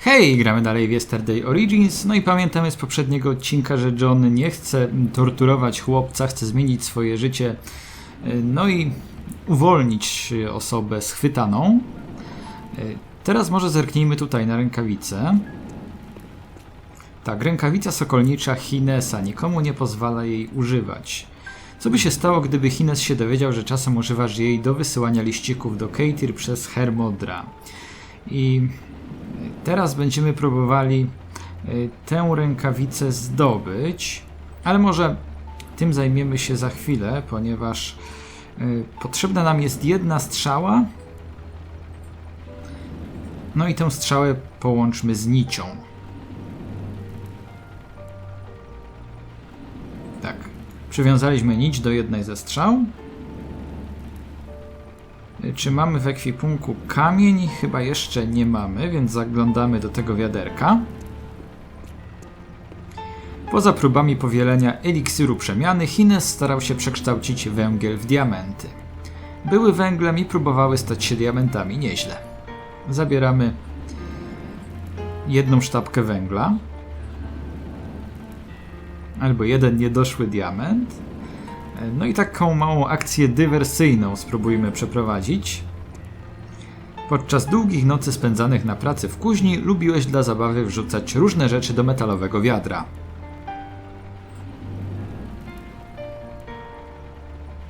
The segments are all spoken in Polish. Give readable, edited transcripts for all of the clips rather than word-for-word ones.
Hej, gramy dalej w Yesterday Origins, no i pamiętamy z poprzedniego odcinka, że John nie chce torturować chłopca, chce zmienić swoje życie, no i uwolnić osobę schwytaną. Teraz może zerknijmy tutaj na rękawicę. Tak, rękawica sokolnicza Hinesa, nikomu nie pozwala jej używać. Co by się stało, gdyby Hines się dowiedział, że czasem używasz jej do wysyłania liścików do Keithyr przez Hermodra? I teraz będziemy próbowali tę rękawicę zdobyć, ale może tym zajmiemy się za chwilę, ponieważ potrzebna nam jest jedna strzała. No i tę strzałę połączmy z nicią. Tak, przywiązaliśmy nić do jednej ze strzał. Czy mamy w ekwipunku kamień? Chyba jeszcze nie mamy, więc zaglądamy do tego wiaderka. Poza próbami powielenia eliksiru przemiany, Hines starał się przekształcić węgiel w diamenty. Były węglem i próbowały stać się diamentami nieźle. Zabieramy jedną sztabkę węgla. Albo jeden niedoszły diament. No i taką małą akcję dywersyjną spróbujmy przeprowadzić. Podczas długich nocy spędzanych na pracy w kuźni lubiłeś dla zabawy wrzucać różne rzeczy do metalowego wiadra.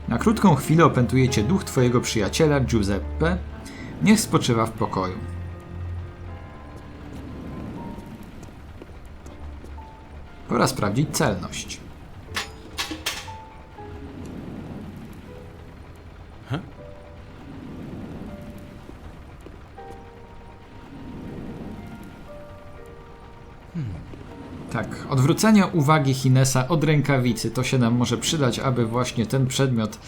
Na krótką chwilę opętuje cię duch twojego przyjaciela Giuseppe. Niech spoczywa w pokoju. Pora sprawdzić celność. Tak, odwrócenie uwagi Hinesa od rękawicy to się nam może przydać, aby właśnie ten przedmiot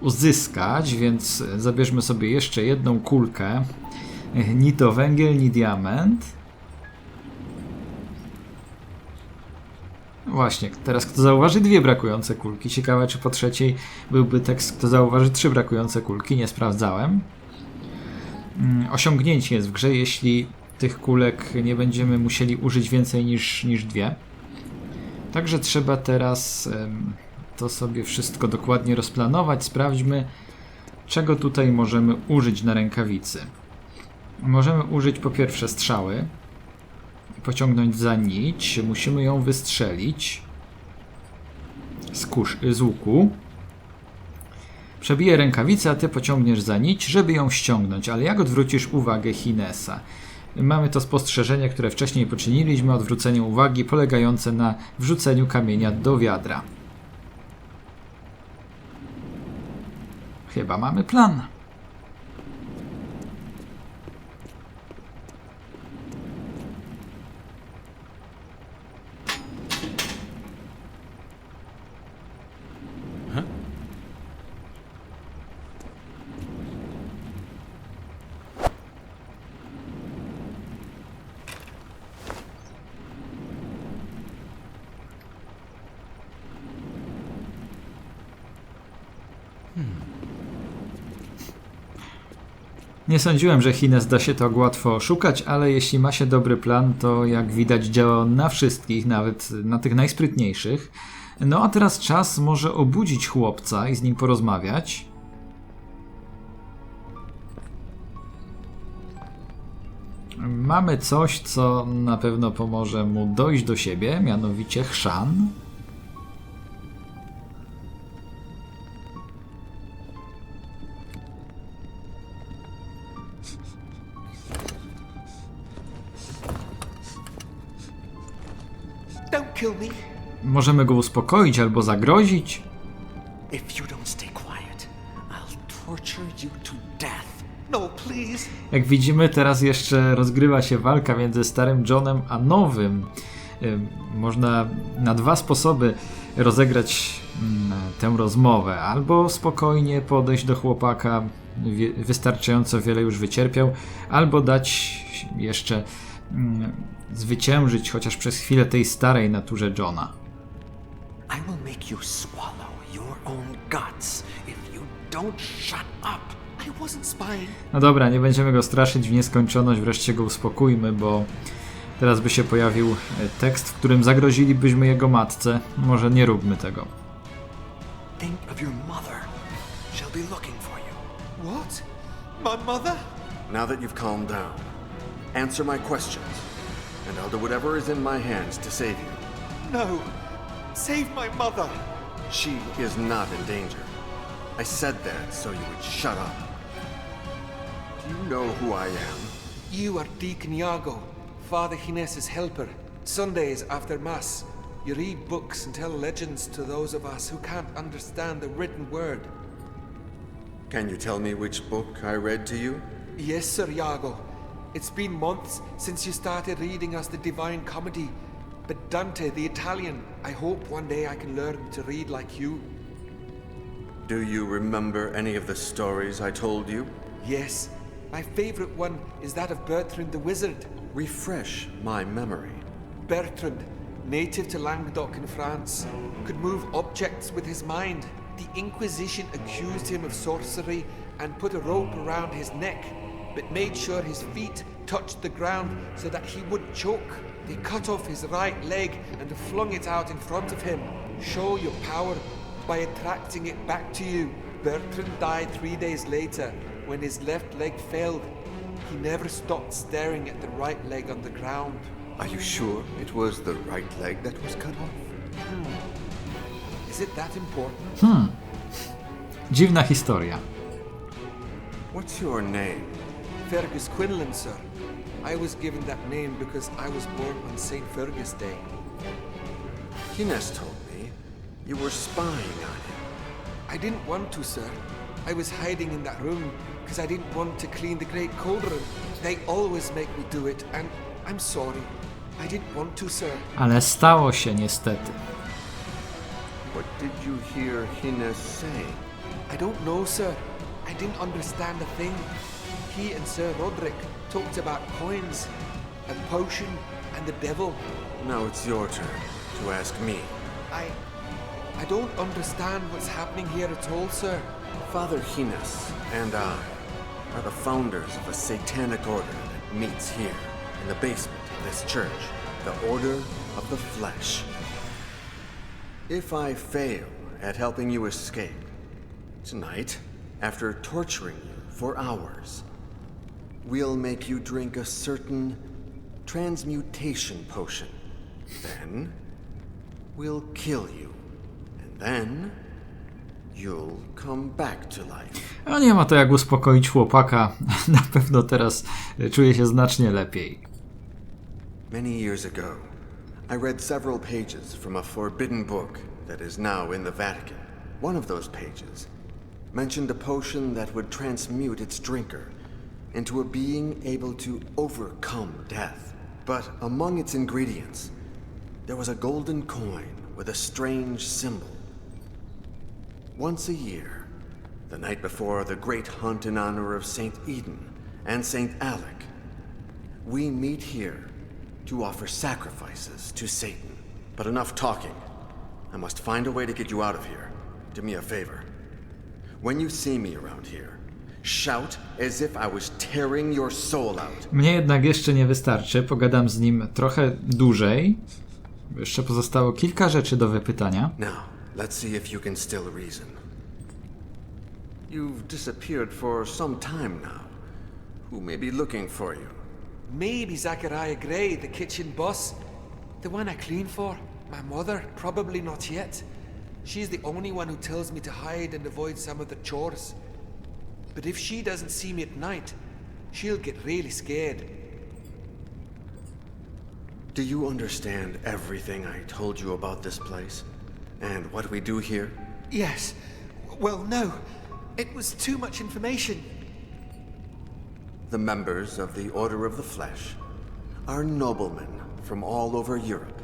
uzyskać, więc zabierzmy sobie jeszcze jedną kulkę. Ni to węgiel, ni diament. Właśnie, teraz kto zauważy dwie brakujące kulki? Ciekawe, czy po trzeciej byłby tekst, kto zauważy trzy brakujące kulki. Nie sprawdzałem. Osiągnięcie jest w grze, jeśli tych kulek nie będziemy musieli użyć więcej niż dwie. Także trzeba teraz to sobie wszystko dokładnie rozplanować. Sprawdźmy, czego tutaj możemy użyć na rękawicy. Możemy użyć po pierwsze strzały. Pociągnąć za nić. Musimy ją wystrzelić z łuku. Przebiję rękawicę, a ty pociągniesz za nić, żeby ją ściągnąć. Ale jak odwrócisz uwagę Hinesa? Mamy to spostrzeżenie, które wcześniej poczyniliśmy, odwrócenie uwagi polegające na wrzuceniu kamienia do wiadra. Chyba mamy plan. Nie sądziłem, że Hines da się tak łatwo oszukać, ale jeśli ma się dobry plan, to jak widać działa on na wszystkich, nawet na tych najsprytniejszych. No a teraz czas może obudzić chłopca i z nim porozmawiać. Mamy coś, co na pewno pomoże mu dojść do siebie, mianowicie chrzan. Możemy go uspokoić albo zagrozić. Jak widzimy, teraz jeszcze rozgrywa się walka między starym Johnem a nowym. Można na dwa sposoby rozegrać tę rozmowę. Albo spokojnie podejść do chłopaka, wystarczająco wiele już wycierpiał, albo dać jeszcze zwyciężyć chociaż przez chwilę tej starej naturze Johna. I will make you swallow your own guts if you don't shut up. I wasn't spying. No dobra, nie będziemy go straszyć w nieskończoność, wreszcie go uspokójmy, bo teraz by się pojawił tekst, w którym zagrozilibyśmy jego matce. Może nie róbmy tego. Think of your mother. She'll be looking for you. What? My mother? Now that you've calmed down, answer my questions, and I'll do whatever is in my hands to save you. No. Save my mother. She is not in danger. I said that so you would shut up. Do you know who I am? You are Deacon Iago, Father Gines's helper. Sundays after Mass, you read books and tell legends to those of us who can't understand the written word. Can you tell me which book I read to you? Yes, Sir Iago. It's been months since you started reading us the Divine Comedy. But Dante, the Italian, I hope one day I can learn to read like you. Do you remember any of the stories I told you? Yes. My favorite one is that of Bertrand the Wizard. Refresh my memory. Bertrand, native to Languedoc in France, could move objects with his mind. The Inquisition accused him of sorcery and put a rope around his neck, but made sure his feet touched the ground so that he wouldn't choke. They cut off his right leg and flung it out in front of him. Show your power by attracting it back to you. Bertrand died 3 days later when his left leg failed. He never stopped staring at the right leg on the ground. Are you sure it was the right leg that was cut off? Is it that important? Dziwna historia. What's your name? Fergus Quinlan, sir. I was given that name because I was born on St. Fergus Day. Gines told me you were spying on him. I didn't want to, sir. I was hiding in that room because I didn't want to clean the Great Cauldron. They always make me do it, and I'm sorry. I didn't want to, sir. Ale stało się niestety. What did you hear Gines say? I don't know, sir. I didn't understand a thing. He and Sir Roderick talked about coins, a potion, and the devil. Now it's your turn to ask me. I don't understand what's happening here at all, sir. Father Gines and I are the founders of a satanic order that meets here in the basement of this church, the Order of the Flesh. If I fail at helping you escape, tonight, after torturing you for hours, we'll make you drink a certain transmutation potion. Then, we'll kill you. And then, you'll come back to life. No nie ma to jak uspokoić chłopaka. Na pewno teraz czuje się znacznie lepiej. Many years ago, I read several pages from a forbidden book that is now in the Vatican. One of those pages mentioned a potion that would transmute its drinker into a being able to overcome death. But among its ingredients, there was a golden coin with a strange symbol. Once a year, the night before the great hunt in honor of Saint Eden and Saint Alec, we meet here to offer sacrifices to Satan. But enough talking. I must find a way to get you out of here. Do me a favor. When you see me around here, shout as if I was tearing your soul out. Mnie jednak jeszcze nie wystarczy. Pogadam z nim trochę dłużej. Jeszcze pozostało kilka rzeczy do wypytania. Now, let's see if you can still reason. You've disappeared for some time now. Who may be looking for you? Maybe Zachariah Gray, the kitchen boss. The one I clean for. My mother, probably not yet. She's the only one who tells me to hide and avoid some of the chores. But if she doesn't see me at night, she'll get really scared. Do you understand everything I told you about this place? And what we do here? Yes. Well, no. It was too much information. The members of the Order of the Flesh are noblemen from all over Europe.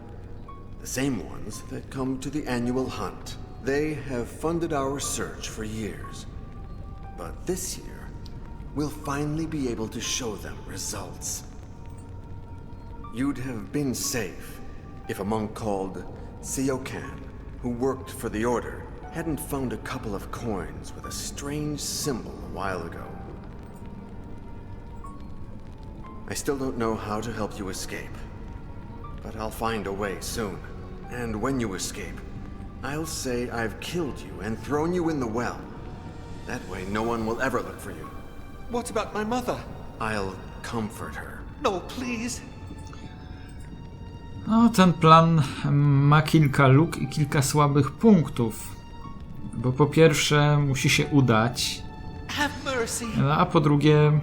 The same ones that come to the annual hunt. They have funded our search for years. But this year, we'll finally be able to show them results. You'd have been safe if a monk called Siokan, who worked for the Order, hadn't found a couple of coins with a strange symbol a while ago. I still don't know how to help you escape. But I'll find a way soon. And when you escape, I'll say I've killed you and thrown you in the well. That way no one will ever look for you. What about my mother? I'll comfort her. No, please. No, ten plan ma kilka luk i kilka słabych punktów. Bo po pierwsze musi się udać, Have mercy. a po drugie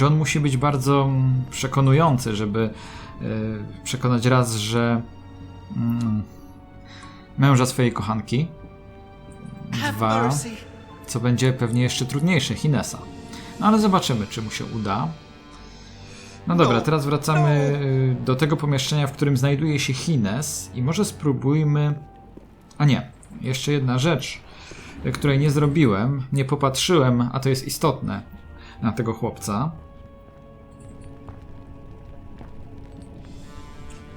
John musi być bardzo przekonujący, żeby przekonać raz, że męża swojej kochanki, Have dwa, mercy. co będzie pewnie jeszcze trudniejsze, Hinesa. No ale zobaczymy, czy mu się uda. No dobra, teraz wracamy do tego pomieszczenia, w którym znajduje się Hines i może spróbujmy... A nie, jeszcze jedna rzecz, której nie zrobiłem, nie popatrzyłem, a to jest istotne, na tego chłopca.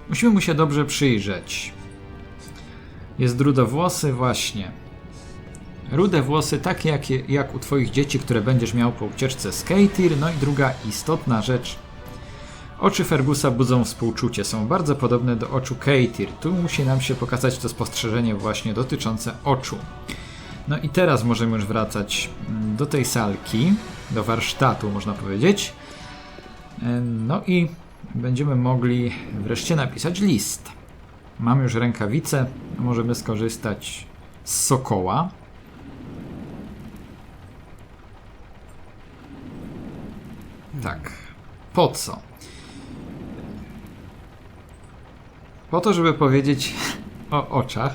Musimy mu się dobrze przyjrzeć. Jest rudowłosy, właśnie. Rude włosy, takie jak u twoich dzieci, które będziesz miał po ucieczce z Keithyr. No i druga istotna rzecz. Oczy Fergusa budzą współczucie. Są bardzo podobne do oczu Keithyr. Tu musi nam się pokazać to spostrzeżenie właśnie dotyczące oczu. No i teraz możemy już wracać do tej salki, do warsztatu można powiedzieć. No i będziemy mogli wreszcie napisać list. Mam już rękawice, możemy skorzystać z sokoła. Tak. Po co? Po to, żeby powiedzieć o oczach.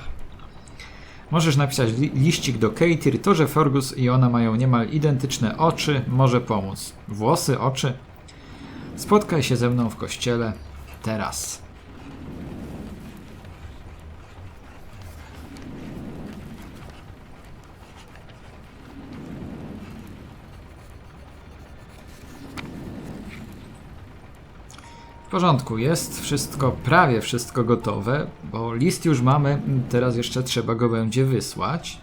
Możesz napisać liścik do Keithyr. To, że Fergus i ona mają niemal identyczne oczy, może pomóc. Włosy, oczy. Spotkaj się ze mną w kościele teraz. W porządku, jest wszystko, prawie wszystko gotowe, bo list już mamy, teraz jeszcze trzeba go będzie wysłać.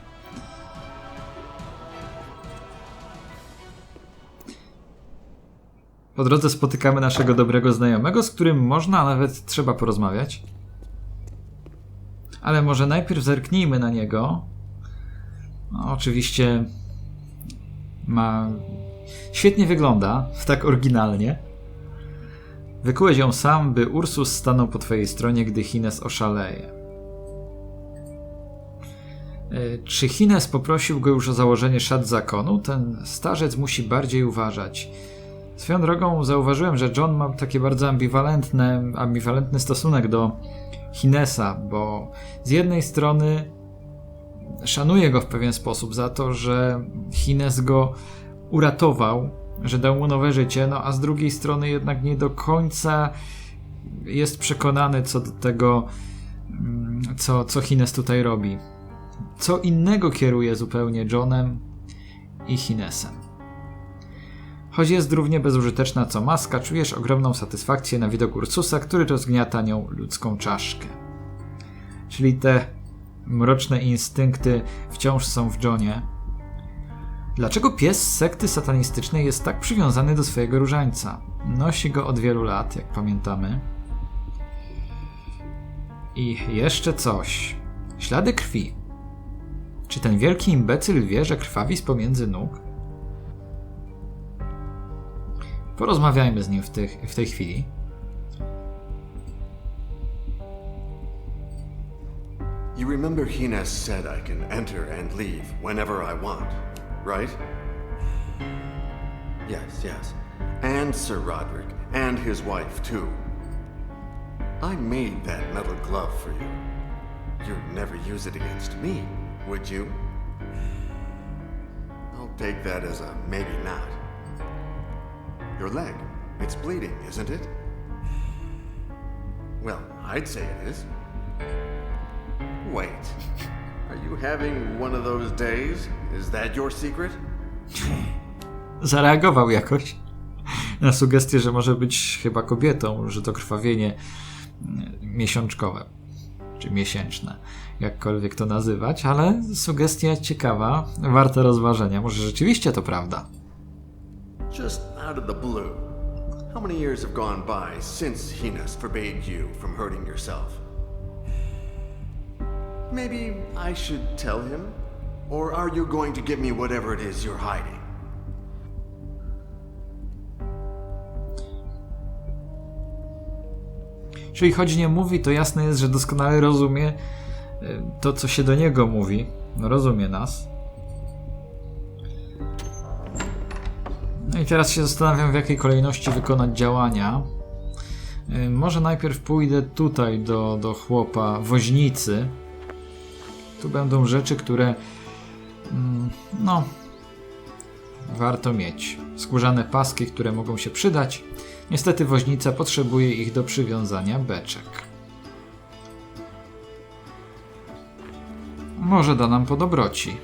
Po drodze spotykamy naszego dobrego znajomego, z którym można, a nawet trzeba porozmawiać. Ale może najpierw zerknijmy na niego. No, oczywiście świetnie wygląda, tak oryginalnie. Wykułeś ją sam, by Ursus stanął po twojej stronie, gdy Hines oszaleje. Czy Hines poprosił go już o założenie szat zakonu? Ten starzec musi bardziej uważać. Swoją drogą zauważyłem, że John ma taki bardzo ambiwalentny stosunek do Hinesa, bo z jednej strony szanuje go w pewien sposób za to, że Hines go uratował, że dał mu nowe życie, no a z drugiej strony jednak nie do końca jest przekonany co do tego, co Hines tutaj robi. Co innego kieruje zupełnie Johnem i Hinesem. Choć jest równie bezużyteczna co maska, czujesz ogromną satysfakcję na widok Ursusa, który rozgniata nią ludzką czaszkę. Czyli te mroczne instynkty wciąż są w Johnie. Dlaczego pies z sekty satanistycznej jest tak przywiązany do swojego różańca? Nosi go od wielu lat, jak pamiętamy. I jeszcze coś. Ślady krwi. Czy ten wielki imbecyl wie, że krwawi z pomiędzy nóg? Porozmawiajmy z nim w tej chwili. You remember Hines said I can enter and leave whenever I want, right? Yes. And Sir Roderick, and his wife too. I made that metal glove for you. You'd never use it against me, would you? I'll take that as a maybe not. Your leg, it's bleeding, isn't it? Well, I'd say it is. Wait, are you having one of those days? Is that your secret? Zareagował jakoś na sugestię, że może być chyba kobietą, że to krwawienie miesiączkowe, czy miesięczne, jakkolwiek to nazywać, ale sugestia ciekawa, warta rozważenia. Może rzeczywiście to prawda. Just out of the blue. How many years have gone by since Hines forbade you from hurting yourself? Maybe I should tell him? Or are you going to give me whatever it is you're hiding? Jeżeli choć nie mówi, to jasne jest, że doskonale rozumie to, co się do niego mówi. No, rozumie nas. No i teraz się zastanawiam, w jakiej kolejności wykonać działania. Może najpierw pójdę tutaj do chłopa woźnicy. Tu będą rzeczy, które no warto mieć. Skórzane paski, które mogą się przydać. Niestety woźnica potrzebuje ich do przywiązania beczek. Może da nam po dobroci.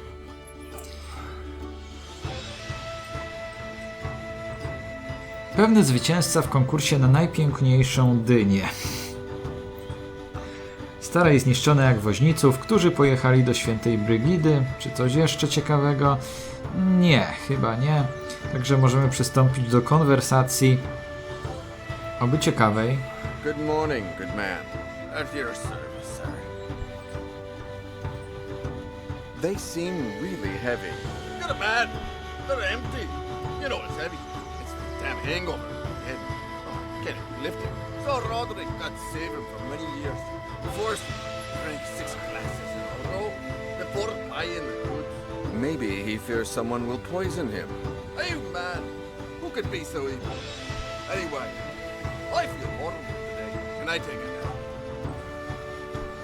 Pewny zwycięzca w konkursie na najpiękniejszą dynię. Stare i zniszczone jak woźniców, którzy pojechali do Świętej Brygidy. Czy coś jeszcze ciekawego? Nie, chyba nie. Także możemy przystąpić do konwersacji. Oby ciekawej. Good morning, good man. At your service, sir. They seem really heavy. Get a man. They're empty. You know it's heavy. It's a damn hangover. And, can't lift it. So Roderick got saving for many years. First, drank 6 glasses in a row. They poured pie in the goods. Maybe he fears someone will poison him. Hey, man. Who could be so evil? Anyway, I feel horrible today. Can I take a nap?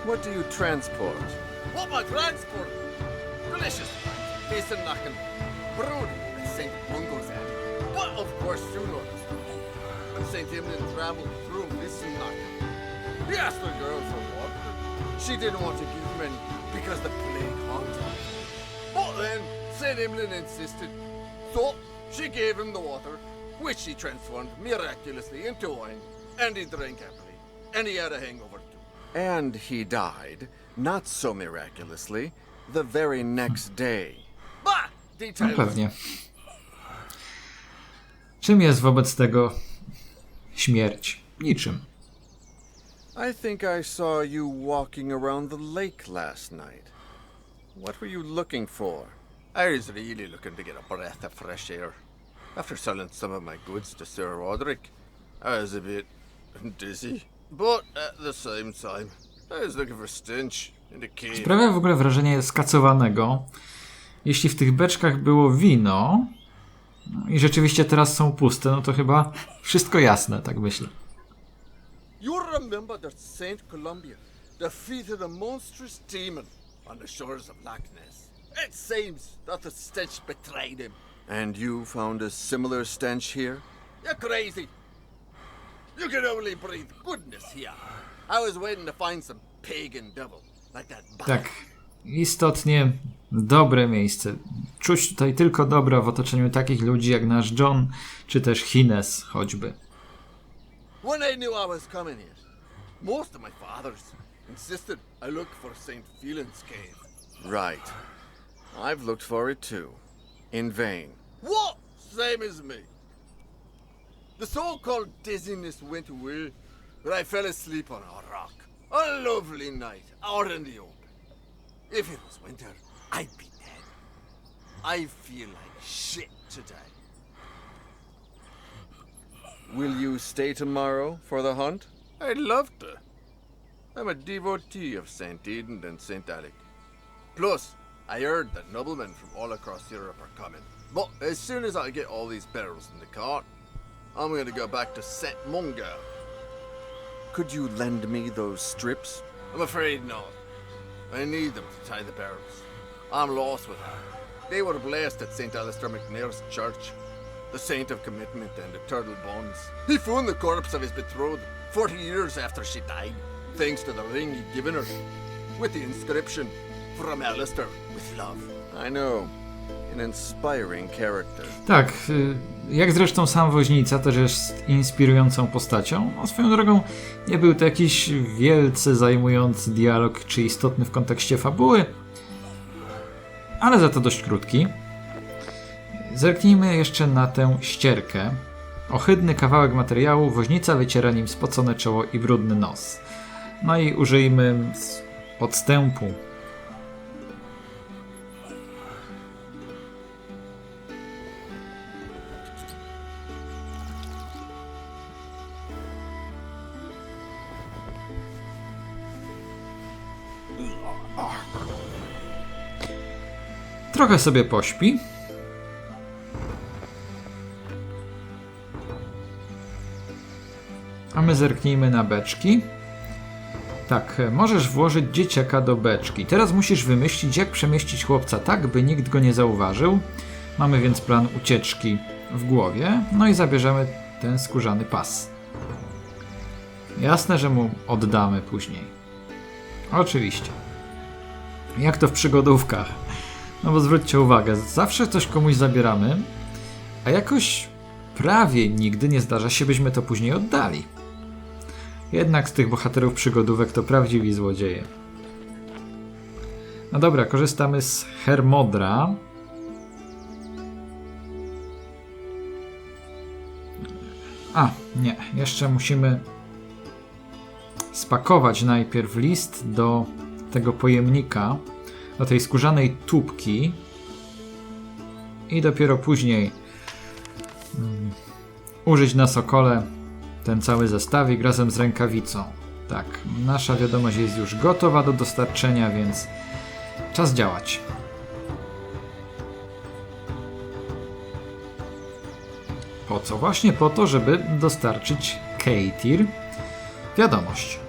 What do you transport? What am I transporting? Delicious. Decent knocking. Brewed at St. Mungo's Abbey. But of course you know this. When St. Emlyn travelled through missing knocking. He asked the girl for water. She didn't want to give him any because the plague haunted her. But then St. Emlyn insisted. So she gave him the water, which she transformed miraculously into wine. And he drank happily. And he had a hangover too. And he died, not so miraculously, the very next day. Bah! No Details. pewnie. Czym jest wobec tego śmierć? Niczym. I think I saw you walking around the lake last night. What were you looking for? I was really looking to get a breath of fresh air. After selling some of my goods to Sir Roderick, I was a bit dizzy. But at the same time, I was looking for stench in the cave. Sprawia w ogóle wrażenie skacowanego. Jeśli w tych beczkach było wino i rzeczywiście teraz są puste, no to chyba wszystko jasne, tak myślę. You remember that Saint Columbia defeated a monstrous demon on the shores of Loch Ness. It seems that the stench betrayed him. And you found a similar stench here? You're crazy. You can only breathe goodness here. I was waiting to find some pagan devil like that. Tak, istotnie dobre miejsce. Czuć tutaj tylko dobro w otoczeniu takich ludzi jak nasz John, czy też Hines choćby. When I knew I was coming here, most of my fathers insisted I look for St. Phelan's cave. Right. I've looked for it too. In vain. What? Same as me. The so-called dizziness went away, but I fell asleep on a rock. A lovely night, out in the open. If it was winter, I'd be dead. I feel like shit today. Will you stay tomorrow for the hunt? I'd love to. I'm a devotee of St. Eden and St. Alec. Plus, I heard that noblemen from all across Europe are coming. But as soon as I get all these barrels in the cart, I'm going to go back to St. Mungo. Could you lend me those strips? I'm afraid not. I need them to tie the barrels. I'm lost with them. They were blessed at St. Alistair McNair's church, the saint of commitment and eternal bonds. He found the corpse of his betrothed 40 years after she died, thanks to the ring he'd given her, with the inscription, "From Alistair with love." I know. An inspiring character. Tak, jak zresztą sam woźnica też jest inspirującą postacią. No, swoją drogą nie był to jakiś wielce zajmujący dialog czy istotny w kontekście fabuły, ale za to dość krótki. Zerknijmy jeszcze na tę ścierkę. Ohydny kawałek materiału, woźnica wyciera nim spocone czoło i brudny nos. No i użyjmy podstępu. Trochę sobie pośpi. A my zerknijmy na beczki. Tak, możesz włożyć dzieciaka do beczki. Teraz musisz wymyślić, jak przemieścić chłopca tak, by nikt go nie zauważył. Mamy więc plan ucieczki w głowie. No i zabierzemy ten skórzany pas. Jasne, że mu oddamy później. Oczywiście. Jak to w przygodówkach. No bo zwróćcie uwagę, zawsze coś komuś zabieramy, a jakoś prawie nigdy nie zdarza się, byśmy to później oddali. Jednak z tych bohaterów przygodówek to prawdziwi złodzieje. No dobra, korzystamy z Hermodra. A, nie, jeszcze musimy spakować najpierw list do tego pojemnika, do tej skórzanej tubki i dopiero później użyć na Sokole ten cały zestawik razem z rękawicą. Tak, nasza wiadomość jest już gotowa do dostarczenia, więc czas działać. Po co? Właśnie po to, żeby dostarczyć Keithr wiadomość.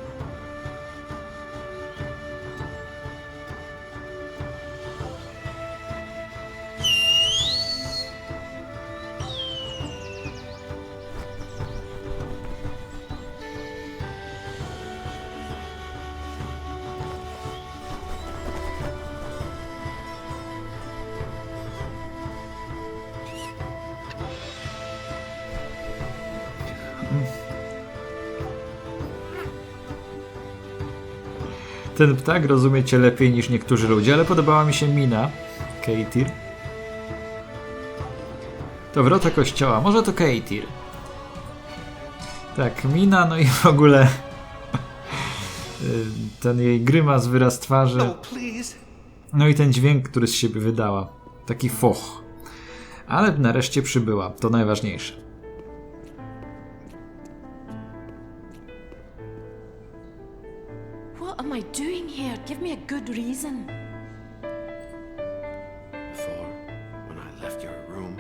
Ten ptak rozumie cię lepiej niż niektórzy ludzie, ale podobała mi się mina Keithr. To wrota kościoła, może to Keithr. Tak, mina, no i w ogóle ten jej grymas, wyraz twarzy. No, please. No i ten dźwięk, który z siebie wydała. Taki foch. Ale nareszcie przybyła, to najważniejsze. What am I doing here? Give me a good reason. Before, when I left your room,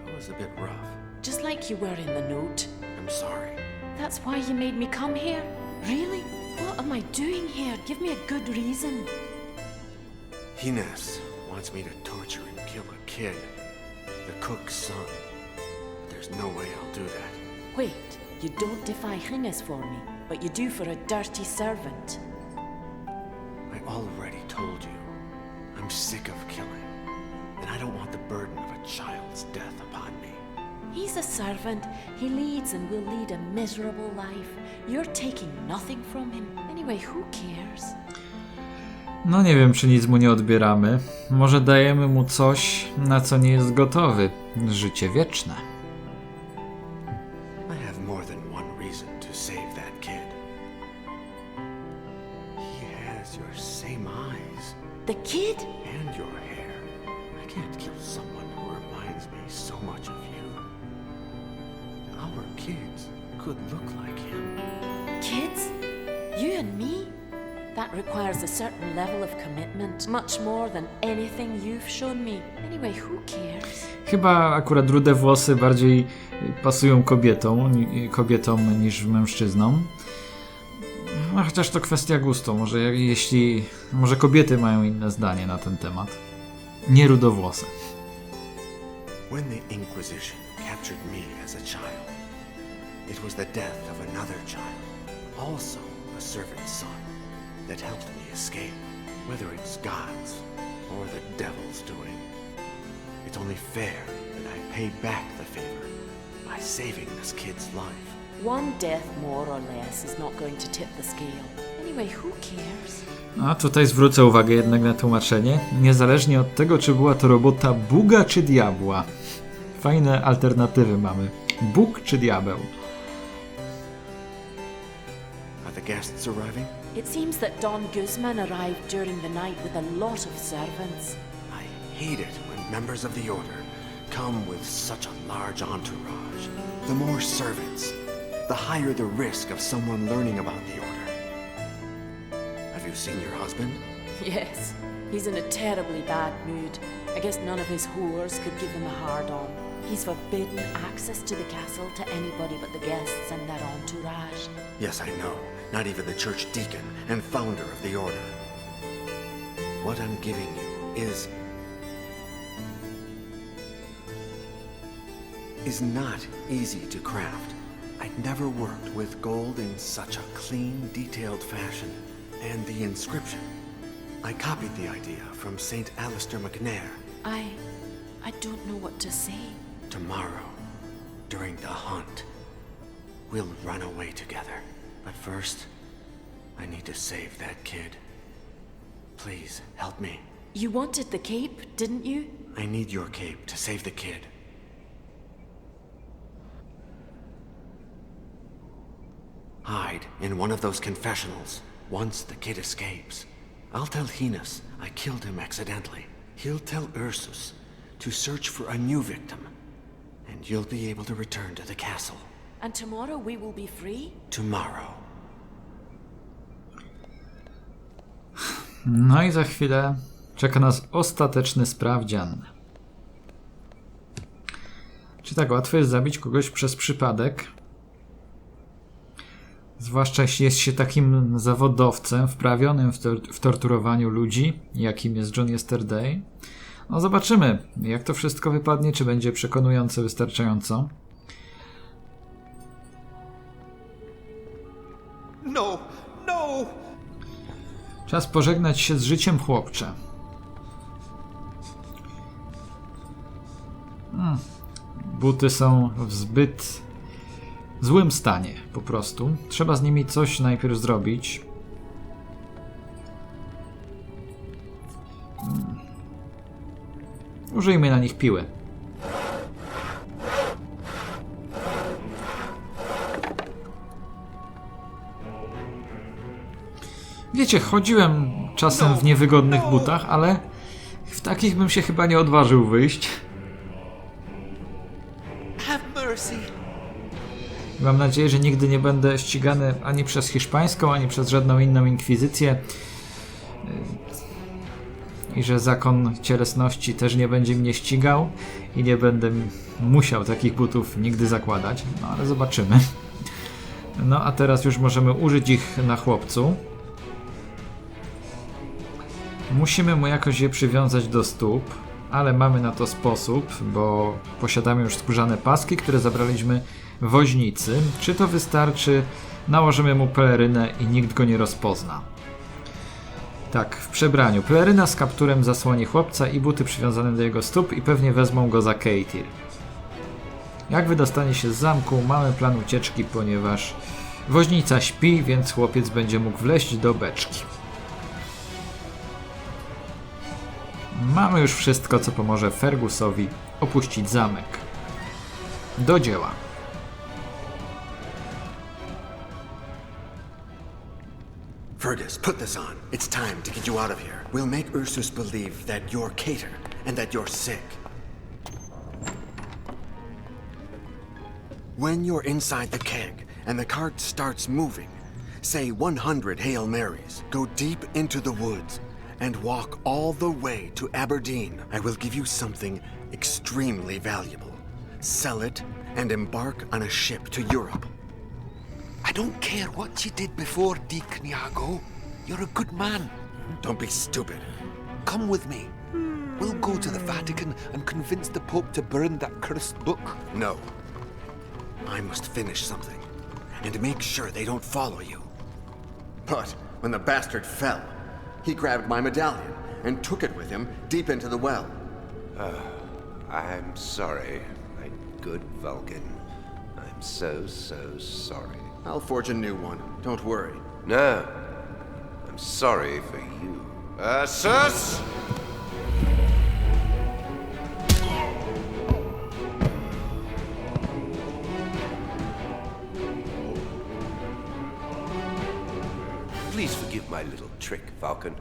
it was a bit rough. Just like you were in the note. I'm sorry. That's why you made me come here? Really? What am I doing here? Give me a good reason. Hines wants me to torture and kill a kid, the cook's son. But there's no way I'll do that. Wait, you don't defy Hines for me, but you do for a dirty servant. I already told you. I'm sick of killing, and I don't want the burden of a child's death upon me. He's a servant. He leads and will lead a miserable life. You're taking nothing from him. Anyway, who cares? No nie wiem, czy nic mu nie odbieramy. Może dajemy mu coś, na co nie jest gotowy. Życie wieczne. I have more than one reason to save that kid. He has your same eyes The kid? and your hair. I can't kill someone who reminds me so much of you. Our kids could look like him. Kids? You and me? That requires a certain level of commitment, much more than anything you've shown me. Anyway, who cares? Chyba akurat rude włosy bardziej pasują kobietom niż mężczyznom. No, chociaż to kwestia gustu. Może kobiety mają inne zdanie na ten temat. Nie rudowłose. When the Inquisition captured me as a child, it was the death of another child, also a servant's son, that helped me escape. Whether it's God's or the devil's doing, it's only fair that I pay back the favor by saving this kid's life. One death more or less is not going to tip the scale. Anyway, who cares? A tutaj zwrócę uwagę jednak na tłumaczenie. Niezależnie od tego, czy była to robota Buga czy diabła. Fajne alternatywy mamy. Bóg czy diabeł? Are the guests arriving? It seems that Don Guzman arrived during the night with a lot of servants. I hate it when members of the Order come with such a large entourage. The more servants, the higher the risk of someone learning about the Order. Have you seen your husband? Yes, he's in a terribly bad mood. I guess none of his whores could give him a hard-on. He's forbidden access to the castle to anybody but the guests and their entourage. Yes, I know. Not even the church deacon and founder of the Order. What I'm giving you is not easy to craft. I'd never worked with gold in such a clean, detailed fashion. And the inscription. I copied the idea from St. Alistair McNair. I don't know what to say. Tomorrow, during the hunt, we'll run away together. But first, I need to save that kid. Please, help me. You wanted the cape, didn't you? I need your cape to save the kid. Hide in one of those confessionals. Once the kid escapes, I'll tell Heinous I killed him accidentally. He'll tell Ursus to search for a new victim, and you'll be able to return to the castle. And tomorrow we will be free? Tomorrow. No i za chwilę czeka nas ostateczny sprawdzian. Czy tak łatwo jest zabić kogoś przez przypadek? Zwłaszcza jeśli jest się takim zawodowcem wprawionym w torturowaniu ludzi, jakim jest John Yesterday. No zobaczymy, jak to wszystko wypadnie, czy będzie przekonujące wystarczająco. No! No! Czas pożegnać się z życiem, chłopcze. Buty są w zbyt złym stanie, po prostu. Trzeba z nimi coś najpierw zrobić. Użyjmy na nich piły. Wiecie, chodziłem czasem w niewygodnych butach, ale w takich bym się chyba nie odważył wyjść. Have mercy! Mam nadzieję, że nigdy nie będę ścigany ani przez hiszpańską, ani przez żadną inną inkwizycję. I że zakon cielesności też nie będzie mnie ścigał i nie będę musiał takich butów nigdy zakładać. No ale zobaczymy. No a teraz już możemy użyć ich na chłopcu. Musimy mu jakoś je przywiązać do stóp, ale mamy na to sposób, bo posiadamy już skórzane paski, które zabraliśmy woźnicy. Czy to wystarczy? Nałożymy mu pelerynę i nikt go nie rozpozna. Tak, w przebraniu. Peleryna z kapturem zasłoni chłopca i buty przywiązane do jego stóp i pewnie wezmą go za Keithir. Jak wydostanie się z zamku, mamy plan ucieczki, ponieważ woźnica śpi, więc chłopiec będzie mógł wleźć do beczki. Mamy już wszystko, co pomoże Fergusowi opuścić zamek. Do dzieła. Fergus, put this on. It's time to get you out of here. We'll make Ursus believe that you're Cater and that you're sick. When you're inside the keg and the cart starts moving, say 100 Hail Marys, go deep into the woods, and walk all the way to Aberdeen. I will give you something extremely valuable. Sell it and embark on a ship to Europe. I don't care what you did before, Deacon Iago. You're a good man. Don't be stupid. Come with me. We'll go to the Vatican and convince the Pope to burn that cursed book. No. I must finish something, and make sure they don't follow you. But when the bastard fell, he grabbed my medallion and took it with him deep into the well. I'm sorry, my good Vulcan. I'm so sorry. I'll forge a new one. Don't worry. No, I'm sorry for you. Ursus! Please forgive my little trick, Falcon.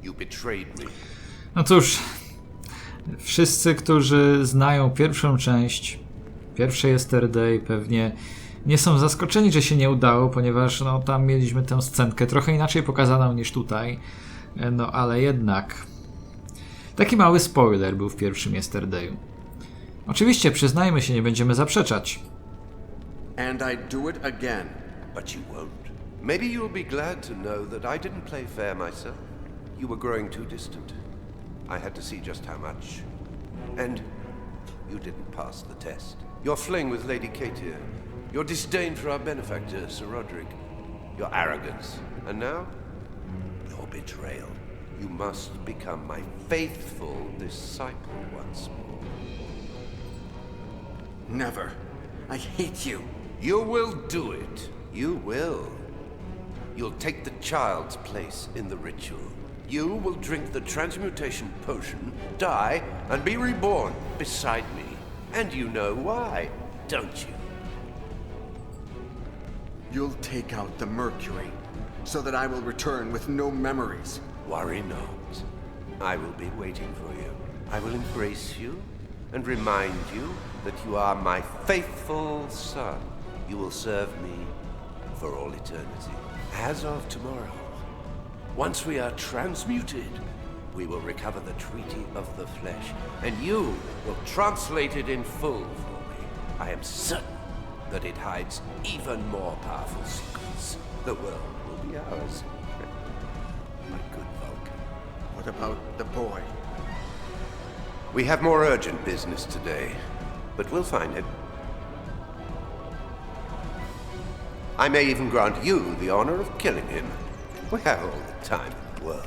You betrayed me. No cóż, wszyscy, którzy znają pierwszą część, pierwszy Yesterday, pewnie nie są zaskoczeni, że się nie udało, ponieważ no, tam mieliśmy tę scenkę trochę inaczej pokazaną niż tutaj. No ale jednak taki mały spoiler był w pierwszym Yesterdayu. Oczywiście, przyznajmy się, nie będziemy zaprzeczać. And I'd do it again. But you won't. Maybe you'll be glad to know that I didn't play fair myself. You were growing too distant. I had to see just how much. And you didn't pass the test. Your fling with Lady Katia, your disdain for our benefactor, Sir Roderick, your arrogance, and now, your betrayal. You must become my faithful disciple once more. Never. I hate you. You will do it. You will. You'll take the child's place in the ritual. You will drink the transmutation potion, die, and be reborn beside me. And you know why, don't you? You'll take out the mercury, so that I will return with no memories. Worry not. I will be waiting for you. I will embrace you and remind you that you are my faithful son. You will serve me for all eternity. As of tomorrow, once we are transmuted, we will recover the Treaty of the Flesh, and you will translate it in full for me. I am certain that it hides even more powerful secrets. The world will be ours. My good Vulcan. What about the boy? We have more urgent business today, but we'll find him. I may even grant you the honor of killing him. We have all the time in the world.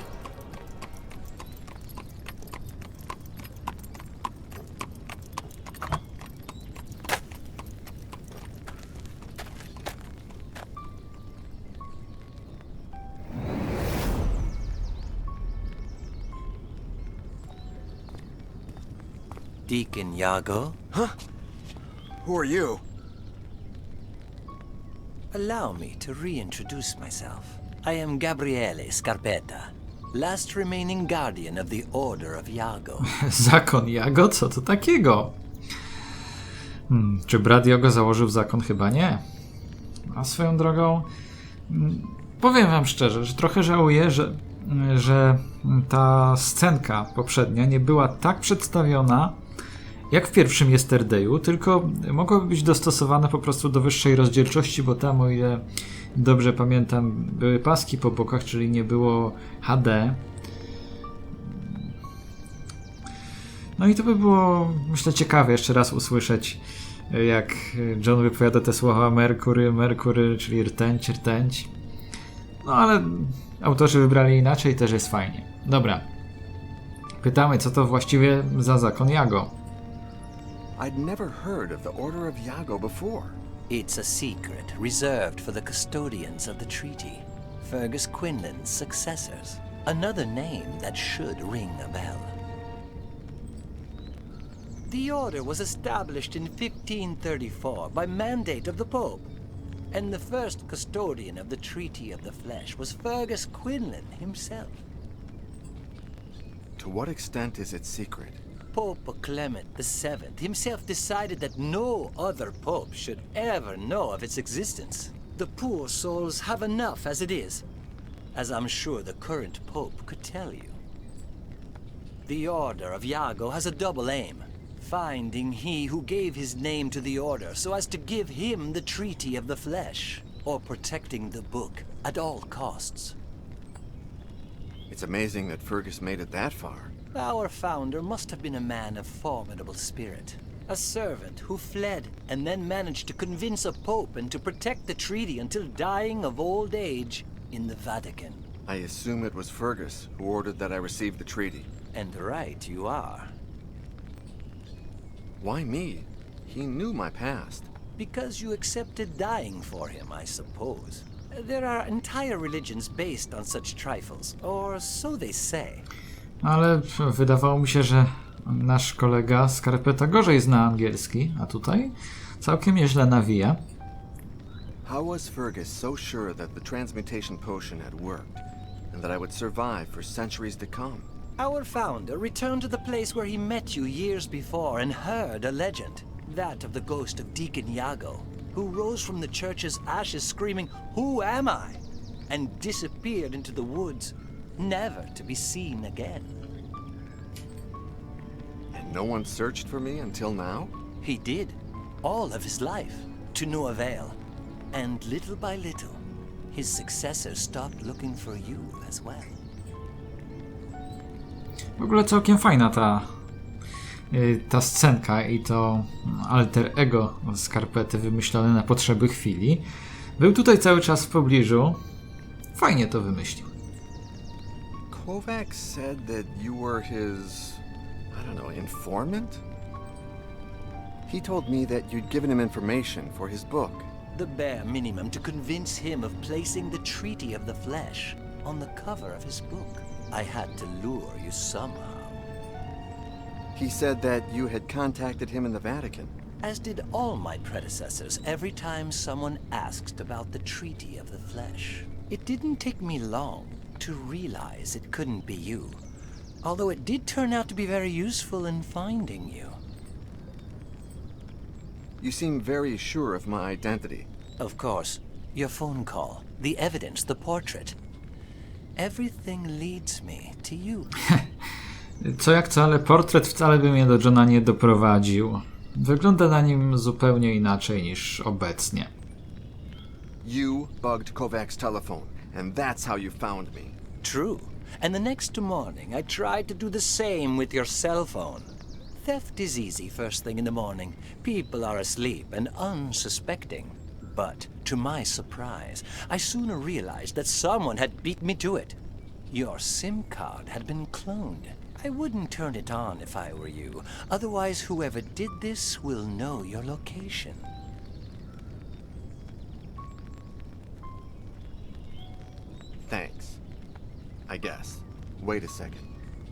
Deacon Iago? Who are you? Allow me to reintroduce myself. I am Gabriele Scarpetta, last remaining guardian of the Order of Iago. Zakon Iago? Co to takiego? Czy brat Iago założył zakon? Chyba nie. A swoją drogą, powiem wam szczerze, że trochę żałuję, że ta scenka poprzednia nie była tak przedstawiona jak w pierwszym Yesterdayu, tylko mogłaby być dostosowana po prostu do wyższej rozdzielczości, bo tam, o ile dobrze pamiętam, były paski po bokach, czyli nie było HD. No i to by było, myślę, ciekawe jeszcze raz usłyszeć, jak John wypowiada te słowa Mercury, Mercury, czyli rtęć, rtęć. No ale autorzy wybrali inaczej, też jest fajnie. Dobra. Pytamy, co to właściwie za zakon Iago? I'd never heard of the Order of Iago before. It's a secret reserved for the custodians of the treaty, Fergus Quinlan's successors. Another name that should ring a bell. The order was established in 1534 by mandate of the Pope, and the first custodian of the Treaty of the Flesh was Fergus Quinlan himself. To what extent is it secret? Pope Clement VII himself decided that no other pope should ever know of its existence. The poor souls have enough as it is, as I'm sure the current pope could tell you. The Order of Iago has a double aim: finding he who gave his name to the Order so as to give him the Treaty of the Flesh, or protecting the book at all costs. It's amazing that Fergus made it that far. Our founder must have been a man of formidable spirit. A servant who fled and then managed to convince a pope and to protect the treaty until dying of old age in the Vatican. I assume it was Fergus who ordered that I receive the treaty. And right you are. Why me? He knew my past. Because you accepted dying for him, I suppose. There are entire religions based on such trifles, or so they say. Ale wydawało mi się, że nasz kolega Scarpetta gorzej zna angielski, a tutaj całkiem nieźle nawija. How was Fergus so sure that the transmutation potion had worked, and that I would survive for centuries to come? Our founder returned to the place where he met you years before and heard a legend. That of the ghost of Deacon Iago, who rose from the church's ashes screaming, "Who am I?" and disappeared into the woods, never to be seen again. And no one searched for me until now? He did, all of his life, to no avail. And little by little, his successors stopped looking for you as well. W ogóle całkiem fajna ta scenka i to alter ego Skarpety wymyślone na potrzeby chwili. Był tutaj cały czas w pobliżu. Fajnie to wymyślił. Kovac said that you were his, I don't know, informant? He told me that you'd given him information for his book. The bare minimum to convince him of placing the Treaty of the Flesh on the cover of his book. I had to lure you somehow. He said that you had contacted him in the Vatican. As did all my predecessors every time someone asked about the Treaty of the Flesh. It didn't take me long to realize it couldn't be you, although it did turn out to be very useful in finding you. You seem very sure of my identity. Of course, your phone call, the evidence, the portrait. Everything leads me to you. Co jak co, ale portret wcale by mnie do Johna nie doprowadził. Wygląda na nim zupełnie inaczej niż obecnie. You bugged Kovac's telephone, and that's how you found me. True. And the next morning, I tried to do the same with your cell phone. Theft is easy first thing in the morning. People are asleep and unsuspecting. But, to my surprise, I soon realized that someone had beat me to it. Your SIM card had been cloned. I wouldn't turn it on if I were you. Otherwise, whoever did this will know your location. Thanks. I guess. Wait a second.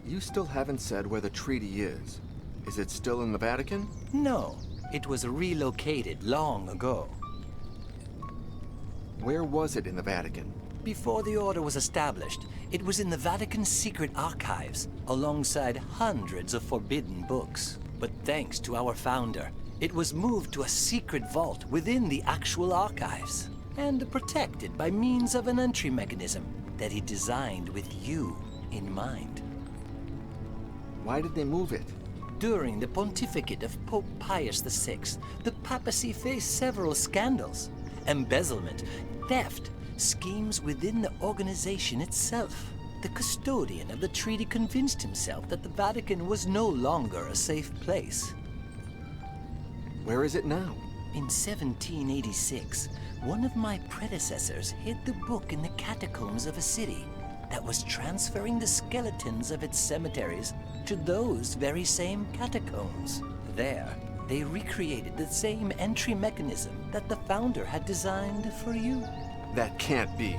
You still haven't said where the treaty is. Is it still in the Vatican? No, it was relocated long ago. Where was it in the Vatican? Before the Order was established, it was in the Vatican's secret archives, alongside hundreds of forbidden books. But thanks to our founder, it was moved to a secret vault within the actual archives, and protected by means of an entry mechanism that he designed with you in mind. Why did they move it? During the pontificate of Pope Pius VI, the papacy faced several scandals: embezzlement, theft, schemes within the organization itself. The custodian of the treaty convinced himself that the Vatican was no longer a safe place. Where is it now? In 1786, one of my predecessors hid the book in the catacombs of a city that was transferring the skeletons of its cemeteries to those very same catacombs. There, they recreated the same entry mechanism that the founder had designed for you. That can't be.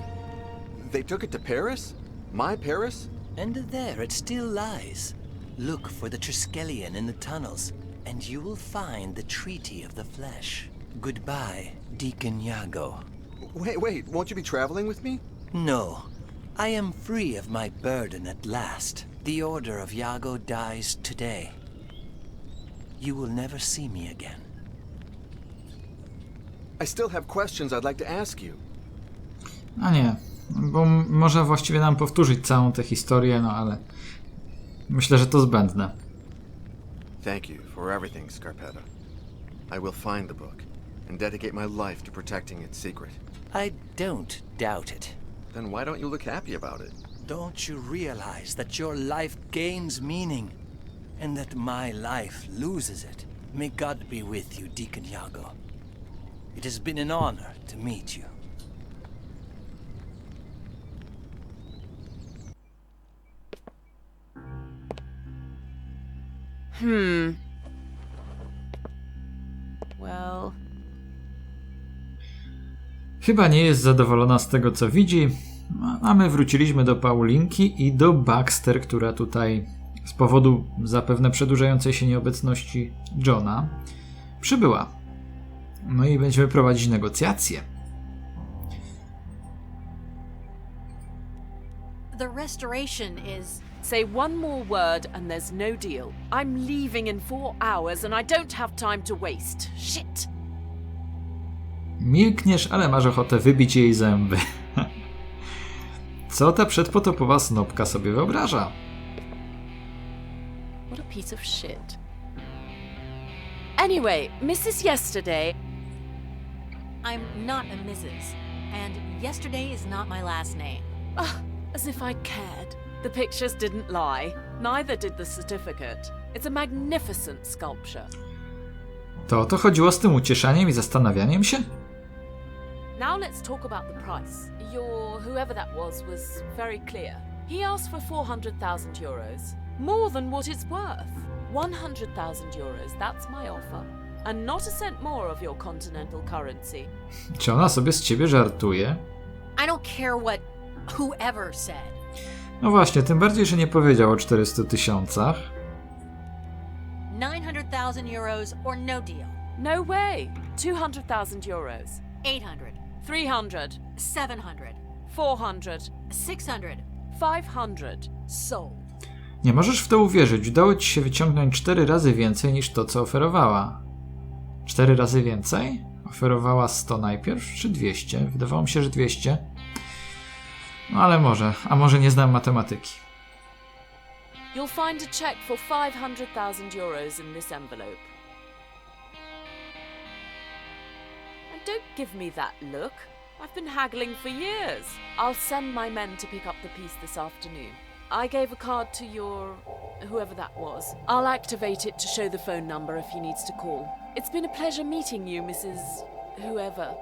They took it to Paris? My Paris? And there it still lies. Look for the Triskelion in the tunnels, and you will find the Treaty of the Flesh. Goodbye, Deacon Iago. Wait, won't you be traveling with me? No, I am free of my burden at last. The Order of Iago dies today. You will never see me again. I still have questions I'd like to ask you. A nie, bo może właściwie nam powtórzyć całą tę historię, no ale myślę, że to zbędne. Thank you for everything, Scarpetta. I will find the book and dedicate my life to protecting its secret. I don't doubt it. Then why don't you look happy about it? Don't you realize that your life gains meaning, and that my life loses it? May God be with you, Deacon Iago. It has been an honor to meet you. Well, Chyba nie jest zadowolona z tego, co widzi, a my wróciliśmy do Paulinki i do Baxter, która tutaj z powodu zapewne przedłużającej się nieobecności Johna przybyła. No i będziemy prowadzić negocjacje. The restoration is... Say one more word and there's no deal. I'm leaving in 4 hours and I don't have time to waste. Shit! Milkniesz, ale masz ochotę wybić jej zęby. Co ta przedpotopowa snopka sobie wyobraża? What a piece of shit. Anyway, Mrs. Yesterday... I'm not a Mrs. And yesterday is not my last name. Ugh, as if I cared. The pictures didn't lie. Neither did the certificate. It's a magnificent sculpture. To o to chodziło z tym ucieszaniem i zastanawianiem się? Now let's talk about the price. Your whoever that was very clear. He asked for 400,000 euros. More than what it's worth. 100,000 euros, that's my offer. And not a cent more of your continental currency. Czy ona sobie z ciebie żartuje? I don't care what whoever said. No właśnie, tym bardziej, że nie powiedział o 400 000. 900,000 euros or no deal. No way. 200,000 euros. 800. 300. 700. 400. 600. 500. Sold. Nie możesz w to uwierzyć. Udało ci się wyciągnąć 4 razy więcej niż to, co oferowała. 4 razy więcej? Oferowała 100 najpierw, czy 200? Wydawało mi się, że 200. No ale może. A może nie znam matematyki. You'll find a check for 500,000 euros in this envelope. And don't give me that look. I've been haggling for years. I'll send my men to pick up the piece this afternoon. I gave a card to your... whoever that was. I'll activate it to show the phone number if he needs to call. It's been a pleasure meeting you, Mrs... whoever.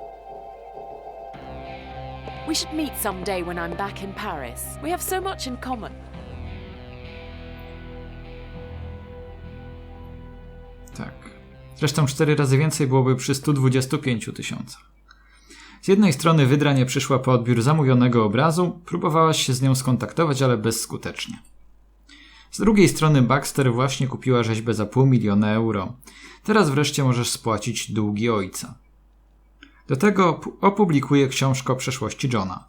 We should meet someday when I'm back in Paris. We have so much in common. Tak. Zresztą 4 razy więcej byłoby przy 125 000. Z jednej strony Wydra nie przyszła po odbiór zamówionego obrazu, próbowałaś się z nią skontaktować, ale bezskutecznie. Z drugiej strony Baxter właśnie kupiła rzeźbę za 500 000 euro. Teraz wreszcie możesz spłacić długi ojca. Do tego opublikuje książkę o przeszłości Johna.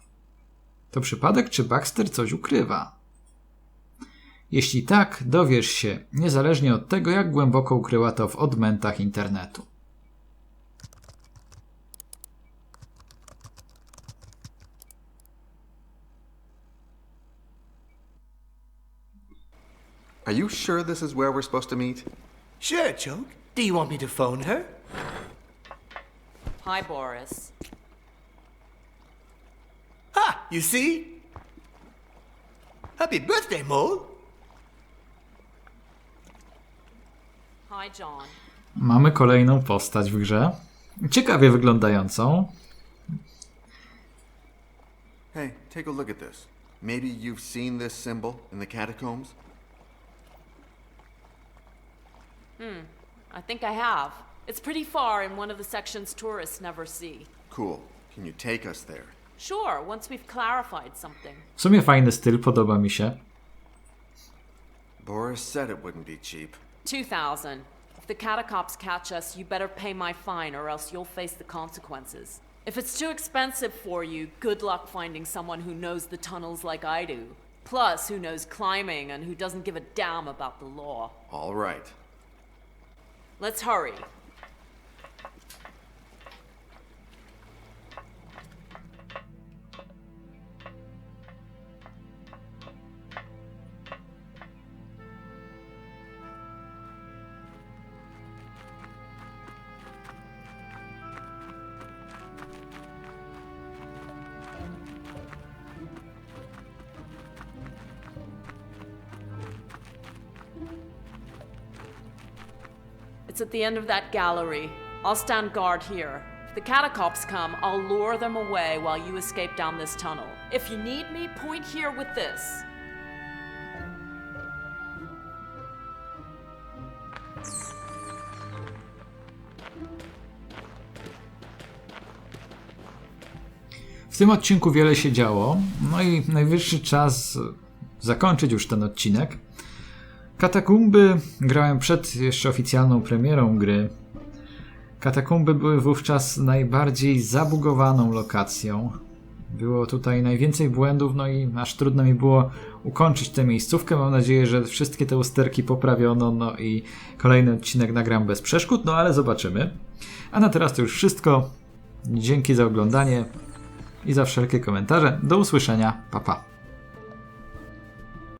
To przypadek, czy Baxter coś ukrywa? Jeśli tak, dowiesz się, niezależnie od tego, jak głęboko ukryła to w odmętach internetu. Are you sure this is where we're supposed to meet? Sure, Chunk. Do you want me to phone her? Hi, Boris. Ha! You see? Happy birthday, Mole! Hi, John. Mamy kolejną postać w grze. Ciekawie wyglądającą. Hey, take a look at this. Maybe you've seen this symbol in the catacombs? I think I have. It's pretty far in one of the sections tourists never see. Cool. Can you take us there? Sure, once we've clarified something. W sumie fajny styl, podoba mi się. Boris said it wouldn't be cheap. 2,000. If the catacombs catch us, you better pay my fine or else you'll face the consequences. If it's too expensive for you, good luck finding someone who knows the tunnels like I do. Plus, who knows climbing and who doesn't give a damn about the law. All right. Let's hurry. It's at the end of that gallery. I'll stand guard here. If the catacombs come, I'll lure them away while you escape down this tunnel. If you need me, point here with this. W tym odcinku wiele się działo, no i najwyższy czas zakończyć już ten odcinek. Katakumby grałem przed jeszcze oficjalną premierą gry. Katakumby były wówczas najbardziej zabugowaną lokacją. Było tutaj najwięcej błędów, no i aż trudno mi było ukończyć tę miejscówkę. Mam nadzieję, że wszystkie te usterki poprawiono, no i kolejny odcinek nagram bez przeszkód, no ale zobaczymy. A na teraz to już wszystko. Dzięki za oglądanie i za wszelkie komentarze. Do usłyszenia. Pa, pa.